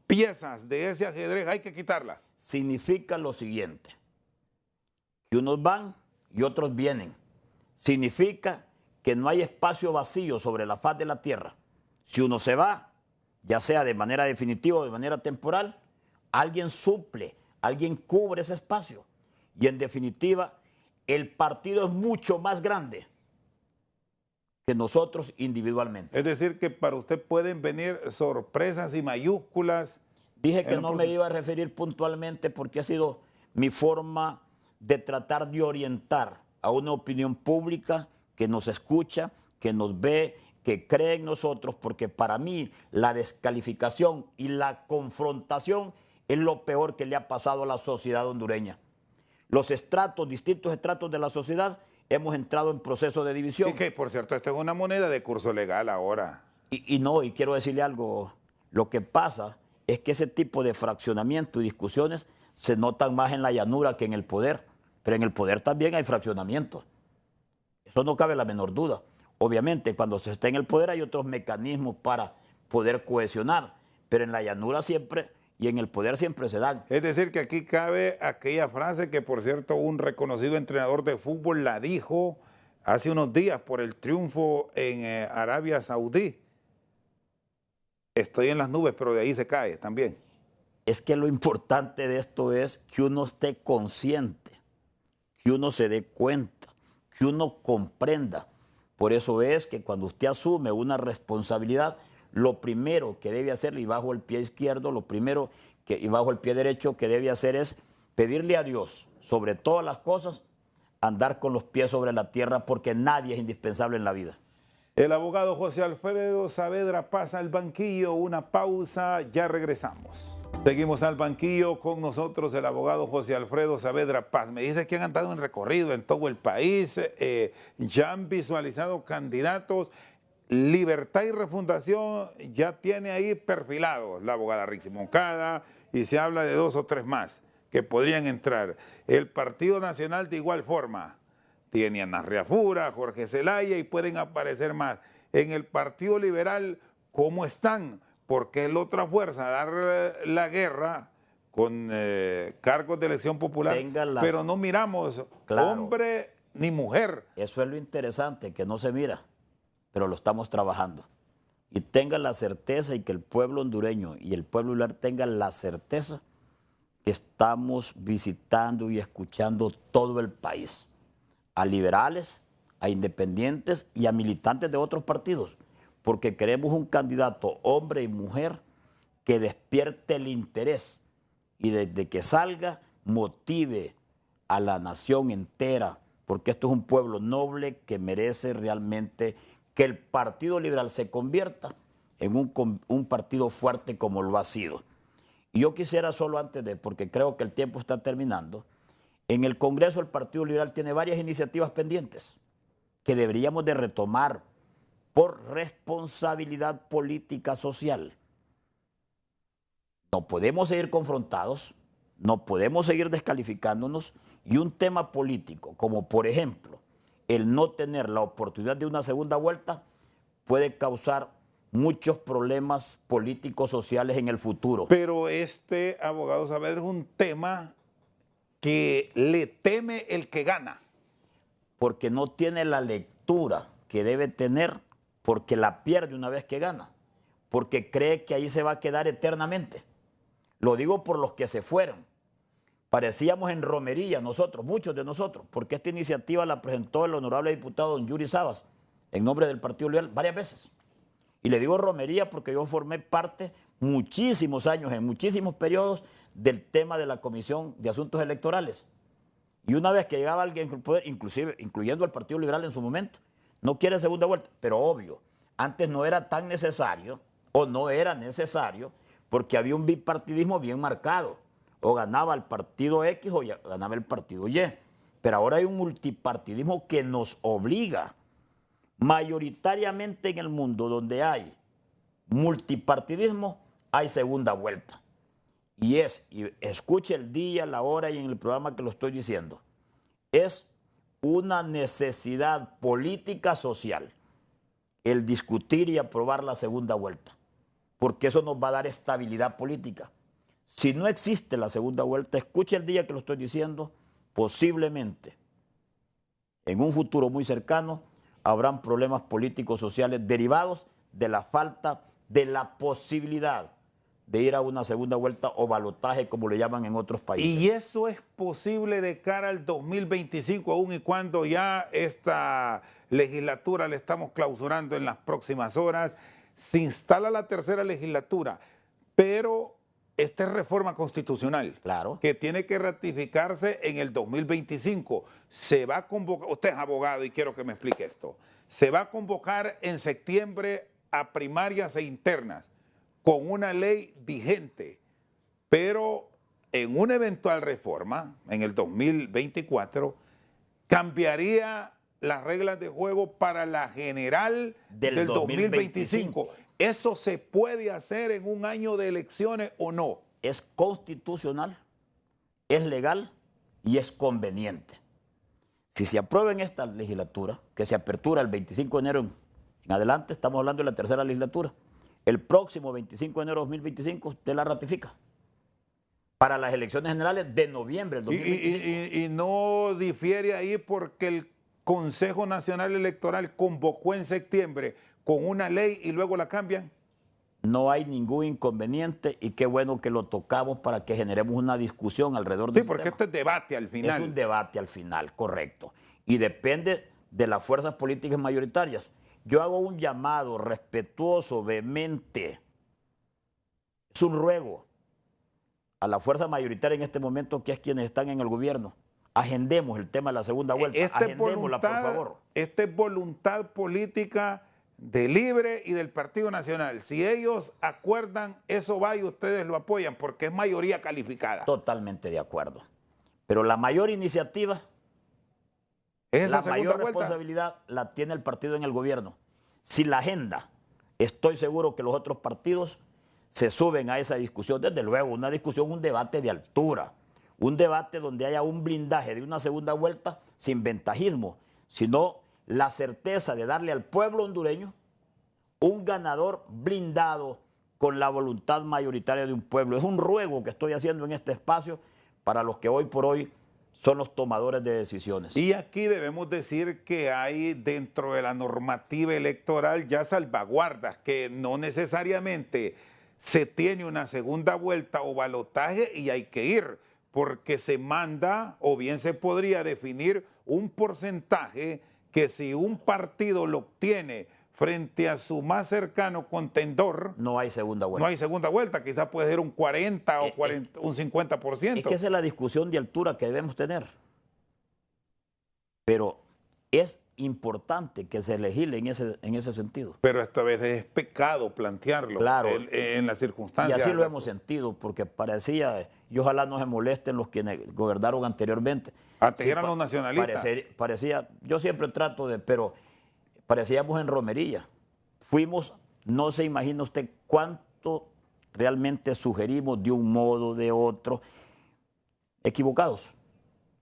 piezas de ese ajedrez, hay que quitarlas? Significa lo siguiente, que unos van y otros vienen. Significa que no hay espacio vacío sobre la faz de la tierra. Si uno se va, ya sea de manera definitiva o de manera temporal, alguien suple, alguien cubre ese espacio. Y en definitiva, el partido es mucho más grande que nosotros individualmente. Es decir, que para usted pueden venir sorpresas y mayúsculas. Dije que no me iba a referir puntualmente porque ha sido mi forma de tratar de orientar a una opinión pública que nos escucha, que nos ve, que cree en nosotros, porque para mí la descalificación y la confrontación es lo peor que le ha pasado a la sociedad hondureña. Los distintos estratos de la sociedad, hemos entrado en proceso de división. Y que, por cierto, esto es una moneda de curso legal ahora. Y quiero decirle algo, lo que pasa es que ese tipo de fraccionamiento y discusiones se notan más en la llanura que en el poder, pero en el poder también hay fraccionamientos. Eso no cabe la menor duda. Obviamente, cuando se está en el poder hay otros mecanismos para poder cohesionar, pero en la llanura siempre y en el poder siempre se dan. Es decir, que aquí cabe aquella frase que, por cierto, un reconocido entrenador de fútbol la dijo hace unos días por el triunfo en Arabia Saudí. Estoy en las nubes, pero de ahí se cae también. Es que lo importante de esto es que uno esté consciente, que uno se dé cuenta, que uno comprenda. Por eso es que cuando usted asume una responsabilidad, lo primero que debe hacer, y bajo el pie izquierdo, y bajo el pie derecho que debe hacer es pedirle a Dios, sobre todas las cosas, andar con los pies sobre la tierra, porque nadie es indispensable en la vida. El abogado José Alfredo Saavedra pasa al banquillo, una pausa, ya regresamos. Seguimos al banquillo con nosotros el abogado José Alfredo Saavedra Paz. Me dice que han andado en recorrido en todo el país, ya han visualizado candidatos. Libertad y Refundación ya tiene ahí perfilados la abogada Rixi Moncada y se habla de 2 o 3 más que podrían entrar. El Partido Nacional de igual forma. Tiene a Narria Fura, Jorge Zelaya y pueden aparecer más. En el Partido Liberal, ¿cómo están? Porque es la otra fuerza, dar la guerra con cargos de elección popular, pero no miramos hombre ni mujer. Eso es lo interesante, que no se mira, pero lo estamos trabajando. Y tengan la certeza, y que el pueblo hondureño y el pueblo liberal tengan la certeza que estamos visitando y escuchando todo el país. A liberales, a independientes y a militantes de otros partidos, porque queremos un candidato hombre y mujer que despierte el interés y desde que salga motive a la nación entera, porque esto es un pueblo noble que merece realmente que el Partido Liberal se convierta en un partido fuerte como lo ha sido. Y yo quisiera solo porque creo que el tiempo está terminando, en el Congreso el Partido Liberal tiene varias iniciativas pendientes que deberíamos de retomar por responsabilidad política social. No podemos seguir confrontados, no podemos seguir descalificándonos, y un tema político, como por ejemplo el no tener la oportunidad de una segunda vuelta, puede causar muchos problemas políticos sociales en el futuro. Pero abogado Saavedra, es un tema que le teme el que gana. Porque no tiene la lectura que debe tener, porque la pierde una vez que gana, porque cree que ahí se va a quedar eternamente. Lo digo por los que se fueron. Parecíamos en romería nosotros, muchos de nosotros, porque esta iniciativa la presentó el honorable diputado don Yuri Sabas, en nombre del Partido Liberal, varias veces. Y le digo romería porque yo formé parte muchísimos años, en muchísimos periodos, del tema de la Comisión de Asuntos Electorales. Y una vez que llegaba alguien al poder, inclusive, incluyendo al Partido Liberal en su momento, no quiere segunda vuelta, pero obvio, antes no era tan necesario, o no era necesario, porque había un bipartidismo bien marcado. O ganaba el partido X o ganaba el partido Y. Pero ahora hay un multipartidismo que nos obliga, mayoritariamente en el mundo donde hay multipartidismo, hay segunda vuelta. Y escuche el día, la hora y en el programa que lo estoy diciendo, es una necesidad política social el discutir y aprobar la segunda vuelta, porque eso nos va a dar estabilidad política. Si no existe la segunda vuelta, escuche el día que lo estoy diciendo, posiblemente en un futuro muy cercano habrán problemas políticos sociales derivados de la falta de la posibilidad de ir a una segunda vuelta o balotaje, como le llaman en otros países. Y eso es posible de cara al 2025, aun y cuando ya esta legislatura la estamos clausurando en las próximas horas. Se instala la tercera legislatura, pero esta es reforma constitucional, claro, que tiene que ratificarse en el 2025. Se va a convocar, usted es abogado y quiero que me explique esto, se va a convocar en septiembre a primarias e internas con una ley vigente, pero en una eventual reforma en el 2024 cambiaría las reglas de juego para la general del 2025. ¿Eso se puede hacer en un año de elecciones o no? Es constitucional, es legal y es conveniente. Si se aprueba en esta legislatura, que se apertura el 25 de enero en adelante, estamos hablando de la tercera legislatura, el próximo 25 de enero de 2025 usted la ratifica para las elecciones generales de noviembre del 2025. Y no difiere ahí porque el Consejo Nacional Electoral convocó en septiembre con una ley y luego la cambian. No hay ningún inconveniente y qué bueno que lo tocamos para que generemos una discusión alrededor de Sí, porque esto es debate al final. Es un debate al final, correcto. Y depende de las fuerzas políticas mayoritarias. Yo hago un llamado respetuoso, vehemente. Es un ruego a la fuerza mayoritaria en este momento, que es quienes están en el gobierno. Agendemos el tema de la segunda vuelta. Agendémosla, por favor. Esta es voluntad política de Libre y del Partido Nacional. Si ellos acuerdan, eso va y ustedes lo apoyan porque es mayoría calificada. Totalmente de acuerdo. Pero la mayor iniciativa, la mayor responsabilidad la tiene el partido en el gobierno. Si la agenda, estoy seguro que los otros partidos se suben a esa discusión. Desde luego, una discusión, un debate de altura. Un debate donde haya un blindaje de una segunda vuelta sin ventajismo, sino la certeza de darle al pueblo hondureño un ganador blindado con la voluntad mayoritaria de un pueblo. Es un ruego que estoy haciendo en este espacio para los que hoy por hoy son los tomadores de decisiones. Y aquí debemos decir que hay dentro de la normativa electoral ya salvaguardas, que no necesariamente se tiene una segunda vuelta o balotaje y hay que ir, porque se manda o bien se podría definir un porcentaje que si un partido lo obtiene frente a su más cercano contendor, no hay segunda vuelta. No hay segunda vuelta, quizás puede ser un 40 o 40, un 50%. Es que esa es la discusión de altura que debemos tener. Pero es importante que se legisle en ese sentido. Pero esta vez es pecado plantearlo, claro, en las circunstancias. Y así lo hemos sentido, porque parecía, y ojalá no se molesten los quienes gobernaron anteriormente. Antes eran los nacionalistas. Parecía, yo siempre trato de, pero parecíamos en romería. Fuimos, no se imagina usted cuánto realmente sugerimos de un modo, de otro, equivocados.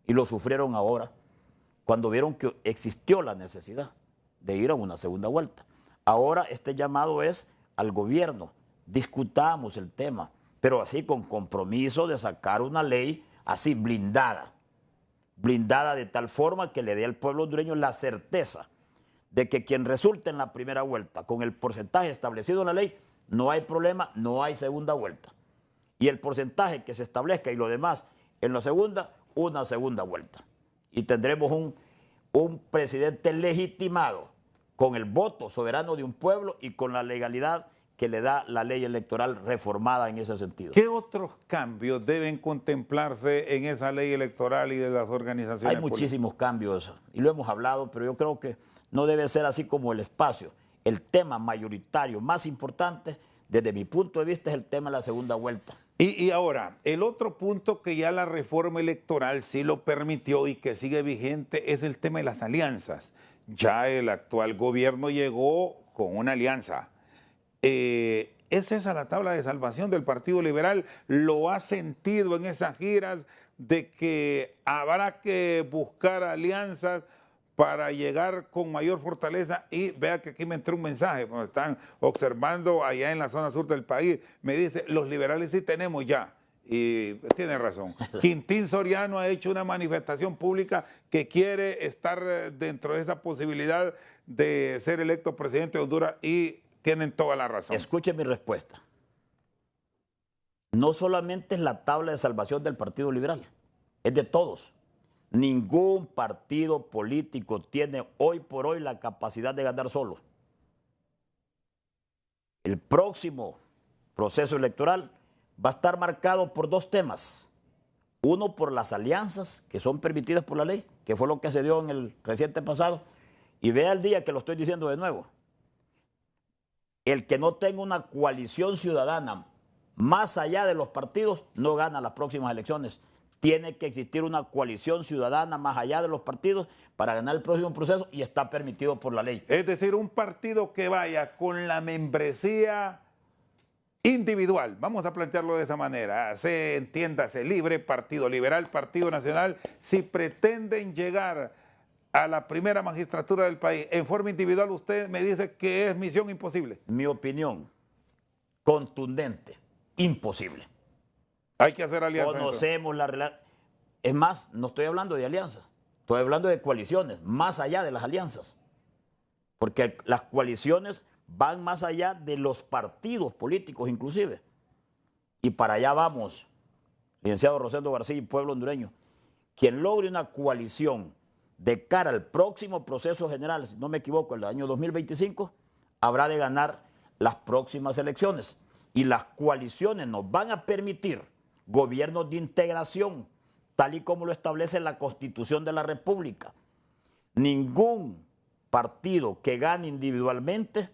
Y lo sufrieron ahora, cuando vieron que existió la necesidad de ir a una segunda vuelta. Ahora este llamado es al gobierno, discutamos el tema, pero así con compromiso de sacar una ley así blindada de tal forma que le dé al pueblo hondureño la certeza de que quien resulte en la primera vuelta con el porcentaje establecido en la ley, no hay problema, no hay segunda vuelta. Y el porcentaje que se establezca y lo demás en la segunda, una segunda vuelta. Y tendremos un presidente legitimado con el voto soberano de un pueblo y con la legalidad que le da la ley electoral reformada en ese sentido. ¿Qué otros cambios deben contemplarse en esa ley electoral y de las organizaciones Hay muchísimos cambios y lo hemos hablado, pero yo creo que no debe ser así como el espacio. El tema mayoritario más importante, desde mi punto de vista, es el tema de la segunda vuelta. Y ahora, el otro punto que ya la reforma electoral sí lo permitió y que sigue vigente es el tema de las alianzas. Ya el actual gobierno llegó con una alianza. ¿Es esa la tabla de salvación del Partido Liberal? ¿Lo ha sentido en esas giras de que habrá que buscar alianzas para llegar con mayor fortaleza? Y vea que aquí me entró un mensaje, cuando están observando allá en la zona sur del país, me dice, los liberales sí tenemos ya. Y tiene razón. Quintín Soriano ha hecho una manifestación pública que quiere estar dentro de esa posibilidad de ser electo presidente de Honduras y tienen toda la razón. Escuche mi respuesta. No solamente es la tabla de salvación del Partido Liberal, es de todos. Ningún partido político tiene hoy por hoy la capacidad de ganar solo. El próximo proceso electoral va a estar marcado por dos temas. Uno, por las alianzas que son permitidas por la ley, que fue lo que se dio en el reciente pasado. Y vea el día que lo estoy diciendo de nuevo. El que no tenga una coalición ciudadana más allá de los partidos no gana las próximas elecciones. Tiene que existir una coalición ciudadana más allá de los partidos para ganar el próximo proceso y está permitido por la ley. Es decir, un partido que vaya con la membresía individual, vamos a plantearlo de esa manera, entiéndase, libre, Partido Liberal, Partido Nacional, si pretenden llegar a la primera magistratura del país en forma individual, usted me dice que es misión imposible. Mi opinión, contundente, imposible. Hay que hacer alianzas. Conocemos la relación. Es más, no estoy hablando de alianzas, estoy hablando de coaliciones, más allá de las alianzas. Porque las coaliciones van más allá de los partidos políticos inclusive. Y para allá vamos, licenciado Rosendo García y pueblo hondureño. Quien logre una coalición de cara al próximo proceso general, si no me equivoco, el año 2025, habrá de ganar las próximas elecciones. Y las coaliciones nos van a permitir gobiernos de integración, tal y como lo establece la Constitución de la República. Ningún partido que gane individualmente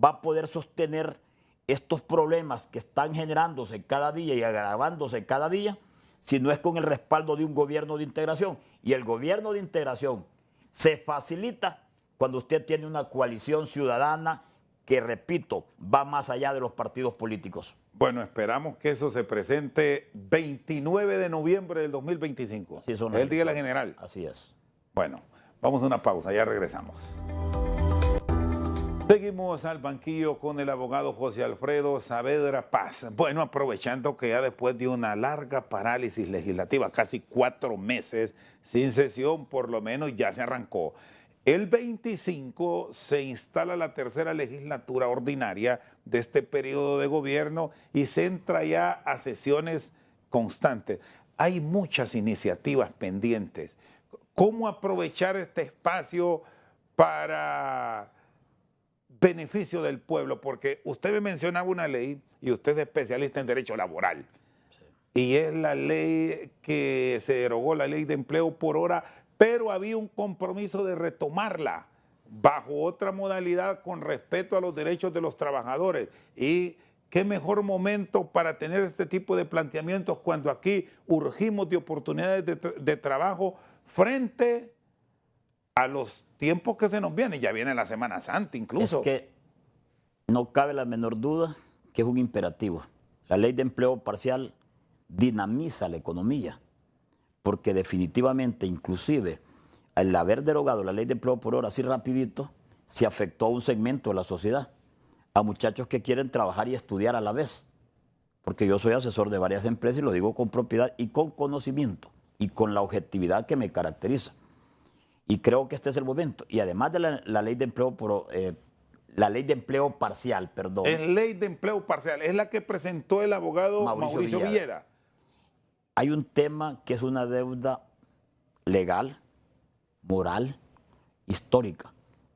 va a poder sostener estos problemas que están generándose cada día y agravándose cada día si no es con el respaldo de un gobierno de integración. Y el gobierno de integración se facilita cuando usted tiene una coalición ciudadana que, repito, va más allá de los partidos políticos. Bueno, esperamos que eso se presente 29 de noviembre del 2025. Sí, es el Día de la General. Así es. Bueno, vamos a una pausa, ya regresamos. Seguimos al banquillo con el abogado José Alfredo Saavedra Paz. Bueno, aprovechando que ya después de una larga parálisis legislativa, casi 4 meses sin sesión, por lo menos ya se arrancó. El 25 se instala la tercera legislatura ordinaria de este periodo de gobierno y se entra ya a sesiones constantes. Hay muchas iniciativas pendientes. ¿Cómo aprovechar este espacio para beneficio del pueblo? Porque usted me mencionaba una ley y usted es especialista en derecho laboral. Sí. Y es la ley que se derogó, la ley de empleo por hora, pero había un compromiso de retomarla bajo otra modalidad con respeto a los derechos de los trabajadores. Y qué mejor momento para tener este tipo de planteamientos cuando aquí urgimos de oportunidades de trabajo frente a los tiempos que se nos vienen. Ya viene la Semana Santa incluso. Es que no cabe la menor duda que es un imperativo. La ley de empleo parcial dinamiza la economía, porque definitivamente, inclusive, al haber derogado la ley de empleo por hora así rapidito, se afectó a un segmento de la sociedad, a muchachos que quieren trabajar y estudiar a la vez. Porque yo soy asesor de varias empresas y lo digo con propiedad y con conocimiento y con la objetividad que me caracteriza. Y creo que este es el momento. Y además de la ley de empleo la ley de empleo parcial, perdón. Es ley de empleo parcial, es la que presentó el abogado Mauricio Villeda. Hay un tema que es una deuda legal, moral, histórica,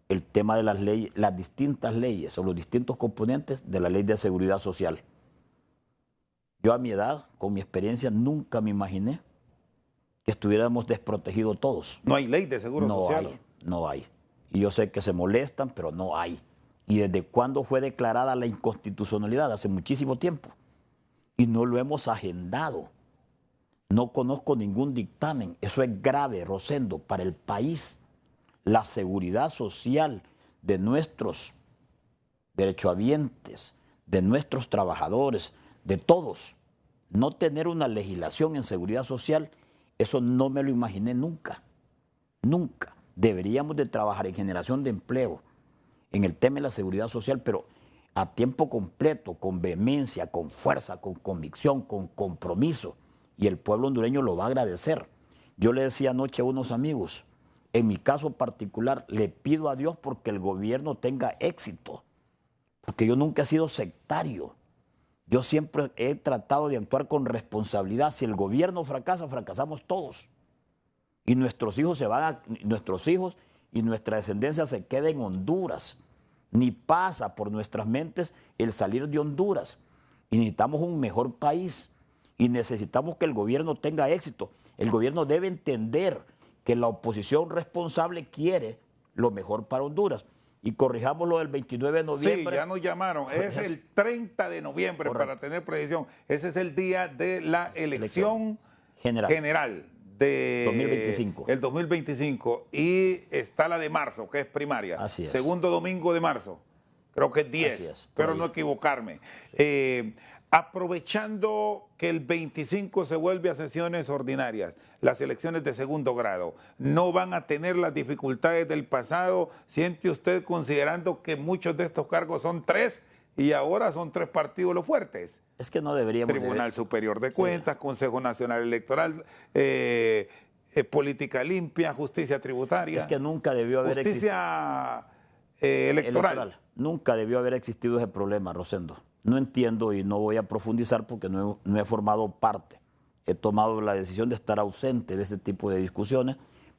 el tema de las leyes, las distintas leyes o los distintos componentes de la ley de seguridad social. Yo a mi edad, con mi experiencia, nunca me imaginé que estuviéramos desprotegidos todos. No hay ley de seguro social. No hay. Y yo sé que se molestan, pero no hay. ¿Y desde cuándo fue declarada la inconstitucionalidad? Hace muchísimo tiempo. Y no lo hemos agendado. No conozco ningún dictamen. Eso es grave, Rosendo, para el país. La seguridad social de nuestros derechohabientes, de nuestros trabajadores, de todos. No tener una legislación en seguridad social, eso no me lo imaginé nunca. Nunca. Deberíamos de trabajar en generación de empleo, en el tema de la seguridad social, pero a tiempo completo, con vehemencia, con fuerza, con convicción, con compromiso. Y el pueblo hondureño lo va a agradecer. Yo le decía anoche a unos amigos, en mi caso particular, le pido a Dios porque el gobierno tenga éxito, porque yo nunca he sido sectario. Yo siempre he tratado de actuar con responsabilidad. Si el gobierno fracasa, fracasamos todos. Y nuestros hijos y nuestra descendencia se queda en Honduras. Ni pasa por nuestras mentes el salir de Honduras. Y necesitamos un mejor país. Y necesitamos que el gobierno tenga éxito. El gobierno debe entender que la oposición responsable quiere lo mejor para Honduras. Y corrijamos lo del 29 de noviembre. Sí, ya nos llamaron. Es el 30 de noviembre, correcto, para tener precisión. Ese es el día de la elección general de 2025. El 2025. Y está la de marzo, que es primaria. Así es. Segundo domingo de marzo. Creo que es 10. Así es, espero no equivocarme. Sí. Aprovechando que el 25 se vuelve a sesiones ordinarias, las elecciones de segundo grado, ¿no van a tener las dificultades del pasado? ¿Siente usted, considerando que muchos de estos cargos son 3 y ahora son 3 partidos los fuertes? Es que no deberíamos... Tribunal Superior de Cuentas, sí, Consejo Nacional Electoral, Política Limpia, Justicia Tributaria. Es que nunca debió haber existido... Justicia electoral. Nunca debió haber existido ese problema, Rosendo. No entiendo y no voy a profundizar porque no he formado parte. He tomado la decisión de estar ausente de ese tipo de discusiones,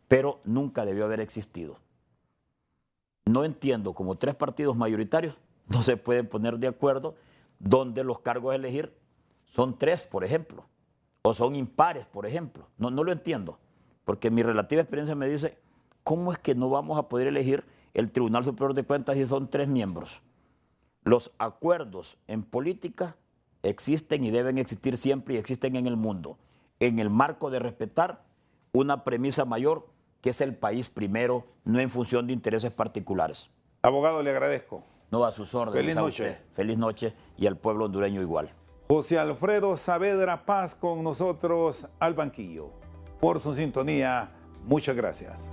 pero nunca debió haber existido. No entiendo, como 3 partidos mayoritarios no se pueden poner de acuerdo donde los cargos a elegir son 3, por ejemplo, o son impares, por ejemplo. No lo entiendo, porque mi relativa experiencia me dice, ¿cómo es que no vamos a poder elegir el Tribunal Superior de Cuentas si son 3 miembros? Los acuerdos en política existen y deben existir siempre y existen en el mundo, en el marco de respetar una premisa mayor, que es el país primero, no en función de intereses particulares. Abogado, le agradezco. No, a sus órdenes. Feliz noche. Feliz noche, y al pueblo hondureño igual. José Alfredo Saavedra Paz con nosotros al banquillo. Por su sintonía, muchas gracias.